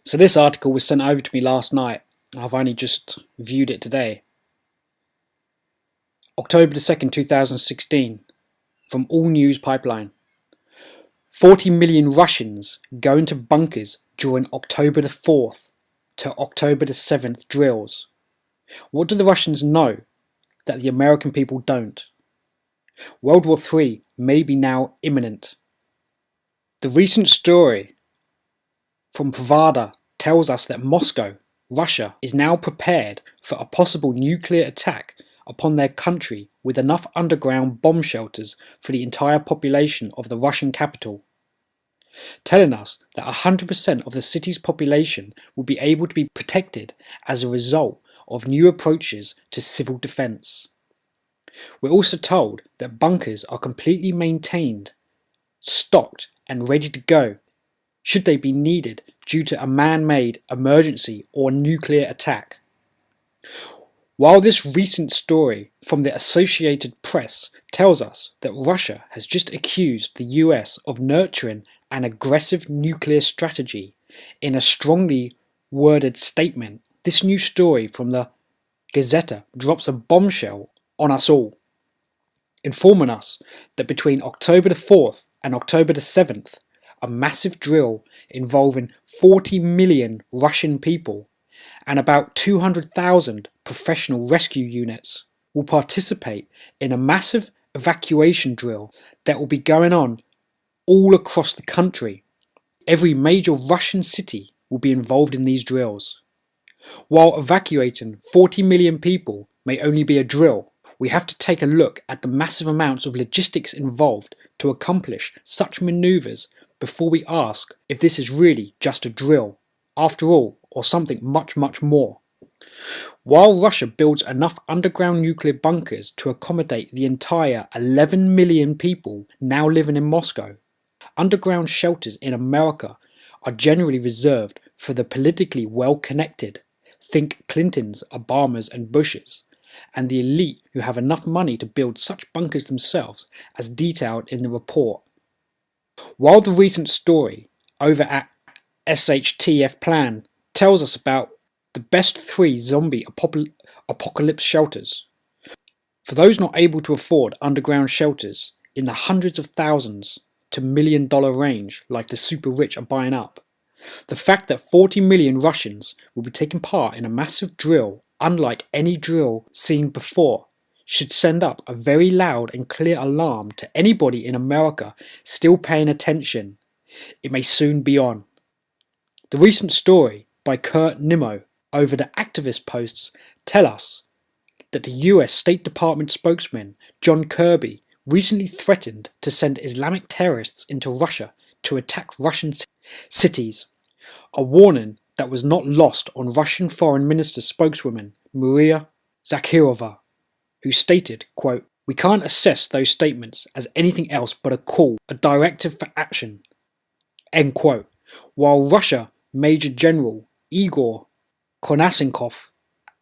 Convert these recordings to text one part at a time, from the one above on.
So this article was sent over to me last night. I've only just viewed it today. October the 2nd, 2016, from All News Pipeline. 40 million Russians go into bunkers during October the 4th to October the 7th drills. What do the Russians know that the American people don't? World War III may be now imminent. The recent story from Pravda tells us that Moscow, Russia, is now prepared for a possible nuclear attack upon their country with enough underground bomb shelters for the entire population of the Russian capital, telling us that 100% of the city's population will be able to be protected as a result of new approaches to civil defence. We're also told that bunkers are completely maintained, stocked and ready to go should they be needed due to a man-made emergency or nuclear attack. While this recent story from the Associated Press tells us that Russia has just accused the US of nurturing an aggressive nuclear strategy in a strongly worded statement, this new story from the Gazeta drops a bombshell on us all, informing us that between October the 4th and October the 7th, a massive drill involving 40 million Russian people and about 200,000 professional rescue units will participate in a massive evacuation drill that will be going on all across the country. Every major Russian city will be involved in these drills. While evacuating 40 million people may only be a drill, we have to take a look at the massive amounts of logistics involved to accomplish such maneuvers before we ask if this is really just a drill, after all, or something much more. While Russia builds enough underground nuclear bunkers to accommodate the entire 11 million people now living in Moscow, underground shelters in America are generally reserved for the politically well-connected, think Clintons, Obamas and Bushes, and the elite who have enough money to build such bunkers themselves as detailed in the report. While the recent story over at SHTF Plan tells us about the best 3 zombie apocalypse shelters, for those not able to afford underground shelters in the hundreds of thousands to $1 million range like the super rich are buying up, the fact that 40 million Russians will be taking part in a massive drill unlike any drill seen before should send up a very loud and clear alarm to anybody in America still paying attention. It may soon be on. The recent story by Kurt Nimmo over the activist posts tell us that the US State Department spokesman John Kirby recently threatened to send Islamic terrorists into Russia to attack Russian cities, a warning that was not lost on Russian Foreign Minister spokeswoman Maria Zakharova, who stated, quote, "We can't assess those statements as anything else but a call, a directive for action," end quote. While Russia Major General Igor Konashenkov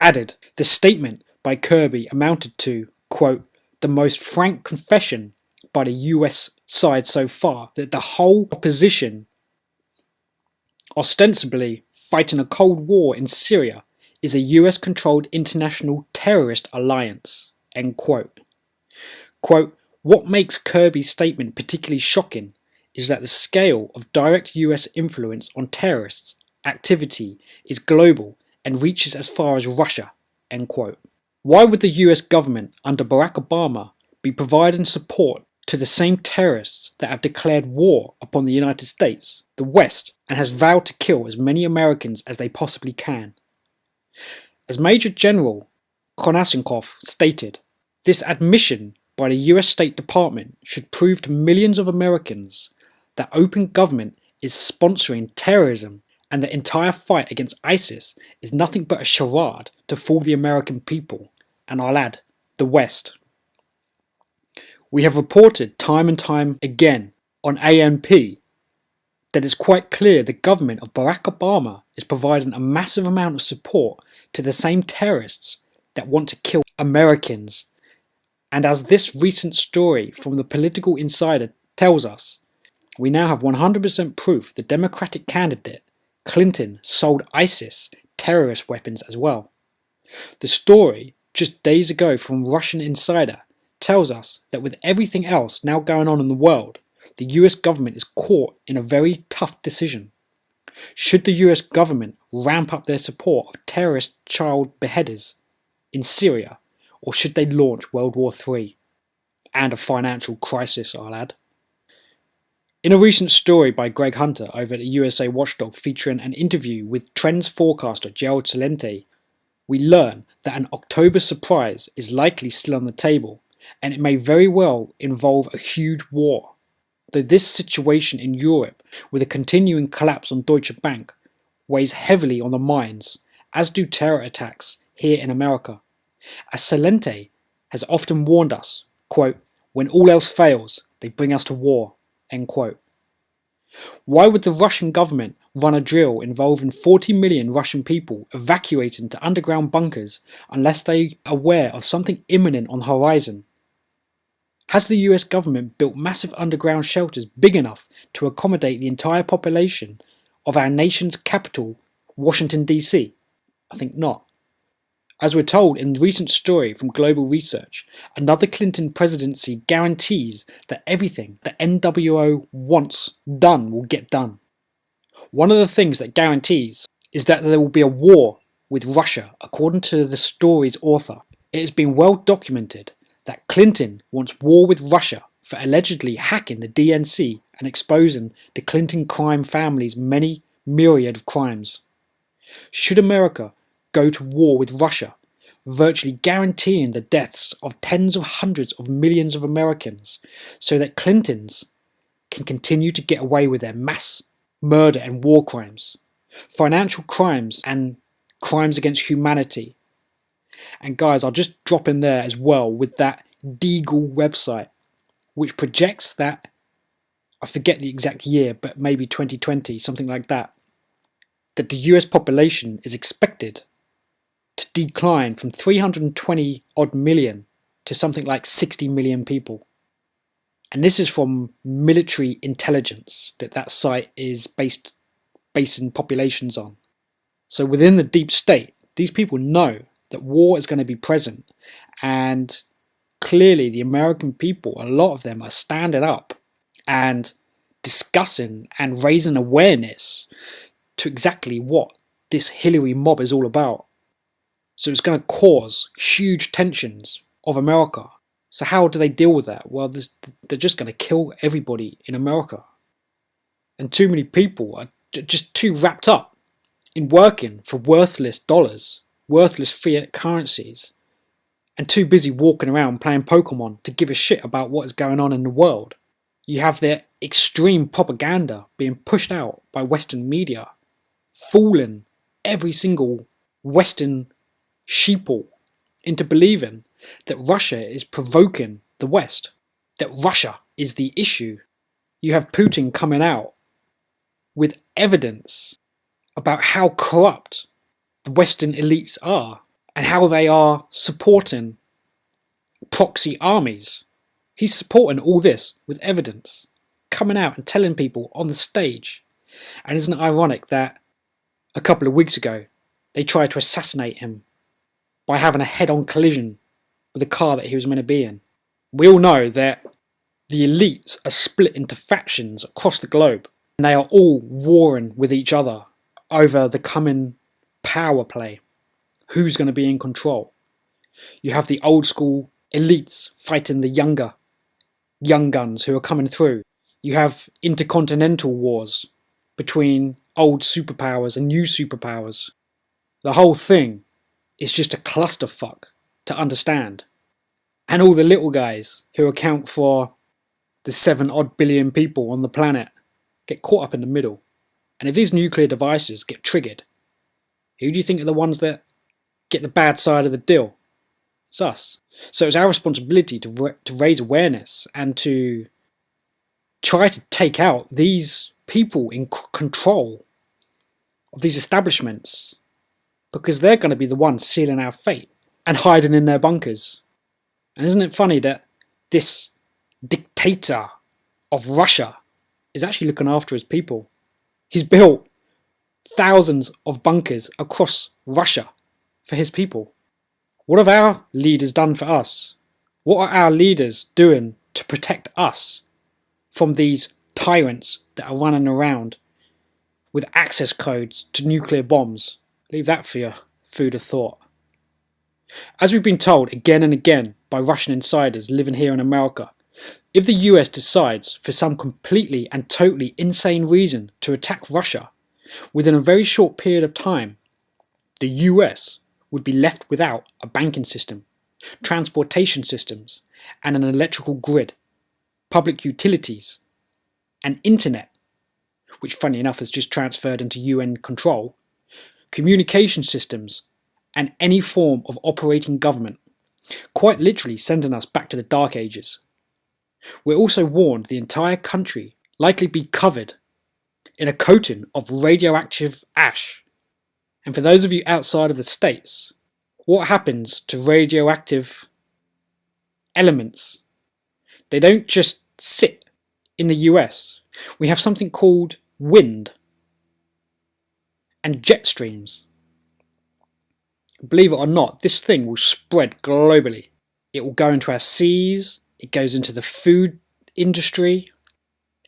added, the statement by Kirby amounted to, quote, "the most frank confession by the US side so far that the whole opposition ostensibly fighting a Cold War in Syria is a US-controlled international terrorist alliance," end quote. Quote, "What makes Kirby's statement particularly shocking is that the scale of direct US influence on terrorists' activity is global and reaches as far as Russia," end quote. Why would the US government under Barack Obama be providing support to the same terrorists that have declared war upon the United States, the West, and has vowed to kill as many Americans as they possibly can? As Major General Konashenkov stated, this admission by the US State Department should prove to millions of Americans that open government is sponsoring terrorism and the entire fight against ISIS is nothing but a charade to fool the American people, and I'll add, the West. We have reported time and time again on ANP that it's quite clear the government of Barack Obama is providing a massive amount of support to the same terrorists that want to kill Americans. And as this recent story from the Political Insider tells us, we now have 100% proof the Democratic candidate, Clinton sold ISIS terrorist weapons as well. The story, just days ago from Russian Insider, tells us that with everything else now going on in the world, the US government is caught in a very tough decision. Should the US government ramp up their support of terrorist child beheaders in Syria, or should they launch World War III? And a financial crisis, I'll add. In a recent story by Greg Hunter over at the USA Watchdog featuring an interview with trends forecaster Gerald Celente, we learn that an October surprise is likely still on the table, and it may very well involve a huge war. Though this situation in Europe, with a continuing collapse on Deutsche Bank, weighs heavily on the minds, as do terror attacks here in America. As Celente has often warned us, quote, "When all else fails, they bring us to war," end quote. Why would the Russian government run a drill involving 40 million Russian people evacuating to underground bunkers unless they are aware of something imminent on the horizon? Has the US government built massive underground shelters big enough to accommodate the entire population of our nation's capital, Washington DC? I think not. As we're told in the recent story from Global Research, another Clinton presidency guarantees that everything the NWO wants done will get done. One of the things that guarantees is that there will be a war with Russia, according to the story's author. It has been well documented that Clinton wants war with Russia for allegedly hacking the DNC and exposing the Clinton crime family's many myriad of crimes. Should America go to war with Russia, virtually guaranteeing the deaths of tens of hundreds of millions of Americans, so that Clintons can continue to get away with their mass murder and war crimes, financial crimes and crimes against humanity. And guys, I'll just drop in there as well with that Deagle website, which projects that, I forget the exact year, but maybe 2020, something like that the US population is expected to decline from 320 odd million to something like 60 million people. And this is from military intelligence that site is basing populations on. So within the deep state, these people know that war is going to be present, and clearly the American people, a lot of them are standing up and discussing and raising awareness to exactly what this Hillary mob is all about. So it's going to cause huge tensions of America. So how do they deal with that? Well, they're just going to kill everybody in America. And too many people are just too wrapped up in working for worthless dollars, worthless fiat currencies, and too busy walking around playing Pokemon to give a shit about what is going on in the world. You have their extreme propaganda being pushed out by Western media, fooling every single Western sheeple into believing that Russia is provoking the West, that Russia is the issue. You have Putin coming out with evidence about how corrupt the Western elites are and how they are supporting proxy armies. He's supporting all this with evidence, coming out and telling people on the stage. And isn't it ironic that a couple of weeks ago they tried to assassinate him by having a head-on collision with the car that he was meant to be in? We all know that the elites are split into factions across the globe, and they are all warring with each other over the coming power play. Who's going to be in control? You have the old school elites fighting the young guns who are coming through. You have intercontinental wars between old superpowers and new superpowers. The whole thing is just a clusterfuck to understand. And all the little guys who account for the 7 odd billion people on the planet get caught up in the middle. And if these nuclear devices get triggered, who do you think are the ones that get the bad side of the deal? It's us. So it's our responsibility to raise awareness and to try to take out these people in control of these establishments, because they're going to be the ones sealing our fate and hiding in their bunkers. And isn't it funny that this dictator of Russia is actually looking after his people? He's built thousands of bunkers across Russia for his people. What have our leaders done for us? What are our leaders doing to protect us from these tyrants that are running around with access codes to nuclear bombs? Leave that for your food of thought. As we've been told again and again by Russian insiders living here in America, if the US decides for some completely and totally insane reason to attack Russia, within a very short period of time, the US would be left without a banking system, transportation systems, and an electrical grid, public utilities, and internet, which funny enough has just transferred into UN control, communication systems, and any form of operating government, quite literally sending us back to the Dark Ages. We're also warned the entire country likely be covered in a coating of radioactive ash. And for those of you outside of the States, what happens to radioactive elements? They don't just sit in the US. We have something called wind and jet streams. Believe it or not, this thing will spread globally. It will go into our seas, it goes into the food industry.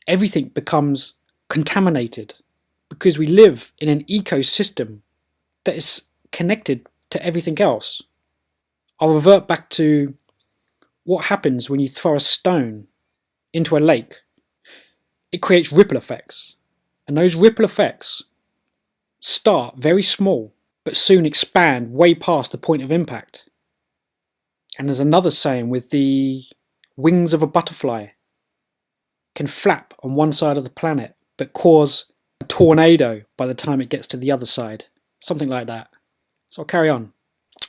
Everything becomes contaminated because we live in an ecosystem that is connected to everything else. I'll revert back to what happens when you throw a stone into a lake. It creates ripple effects, and those ripple effects start very small but soon expand way past the point of impact. And there's another saying with the wings of a butterfly can flap on one side of the planet but cause a tornado by the time it gets to the other side. Something like that. So I'll carry on.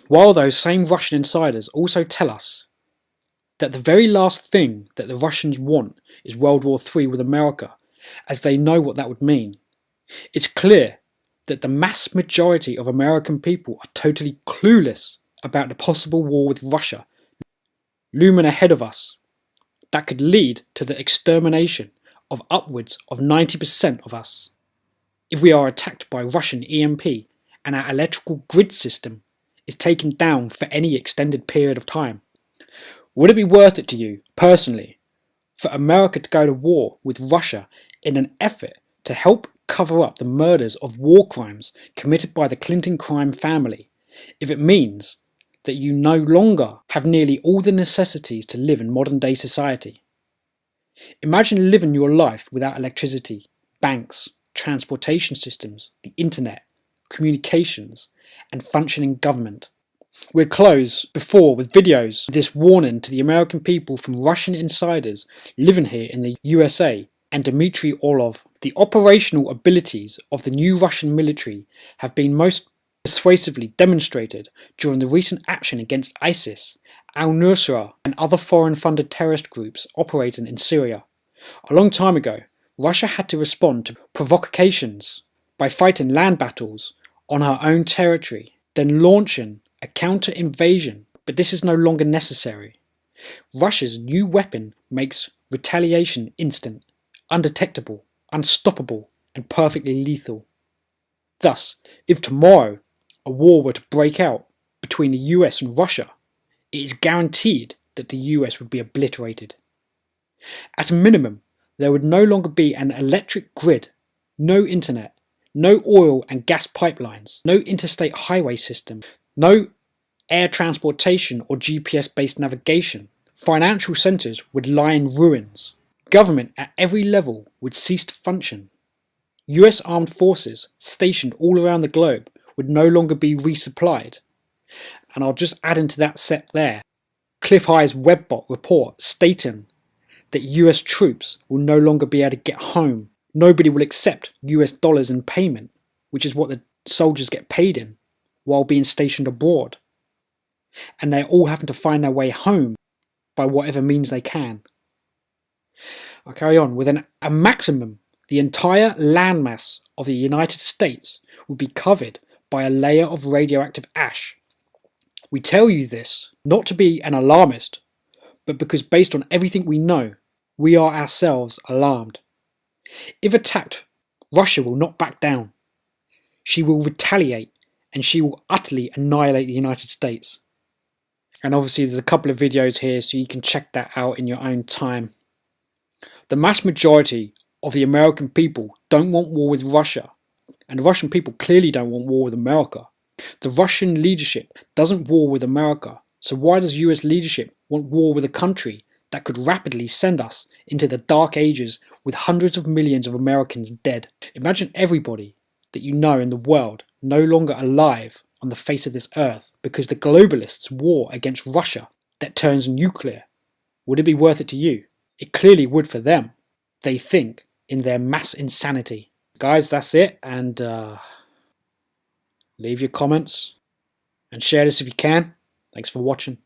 While those same Russian insiders also tell us that the very last thing that the Russians want is World War III with America, as they know what that would mean, it's clear that the mass majority of American people are totally clueless about the possible war with Russia looming ahead of us that could lead to the extermination of upwards of 90% of us if we are attacked by Russian EMP and our electrical grid system is taken down for any extended period of time. Would it be worth it to you, personally, for America to go to war with Russia in an effort to help cover up the murders of war crimes committed by the Clinton crime family, if it means that you no longer have nearly all the necessities to live in modern day society? Imagine living your life without electricity, banks, transportation systems, the internet, communications, and functioning government. We'll close before with videos of this warning to the American people from Russian insiders living here in the USA and Dmitry Orlov. The operational abilities of the new Russian military have been most persuasively demonstrated during the recent action against ISIS, al-Nusra, and other foreign-funded terrorist groups operating in Syria. A long time ago, Russia had to respond to provocations by fighting land battles on her own territory, then launching a counter-invasion, but this is no longer necessary. Russia's new weapon makes retaliation instant, undetectable, unstoppable, and perfectly lethal. Thus, if tomorrow a war were to break out between the US and Russia, it is guaranteed that the US would be obliterated. At a minimum, there would no longer be an electric grid, no internet, no oil and gas pipelines, no interstate highway system, no air transportation or GPS-based navigation. Financial centres would lie in ruins. Government at every level would cease to function. US armed forces stationed all around the globe would no longer be resupplied. And I'll just add into that set there, Cliff High's Webbot report stating that US troops will no longer be able to get home. Nobody will accept US dollars in payment, which is what the soldiers get paid in while being stationed abroad. And they're all having to find their way home by whatever means they can. I'll carry on. With a maximum, the entire landmass of the United States will be covered by a layer of radioactive ash. We tell you this not to be an alarmist, but because based on everything we know, we are ourselves alarmed. If attacked, Russia will not back down. she will retaliate and she will utterly annihilate the United States. And obviously there's a couple of videos here so you can check that out in your own time. The mass majority of the American people don't want war with Russia, and the Russian people clearly don't want war with America. The Russian leadership doesn't war with America, so why does US leadership want war with a country that could rapidly send us into the dark ages with hundreds of millions of Americans dead? Imagine everybody that you know in the world no longer alive on the face of this earth because the globalists war against Russia that turns nuclear. Would it be worth it to you? It clearly would for them. They think in their mass insanity. Guys, that's it, and leave your comments and share this if you can. Thanks for watching.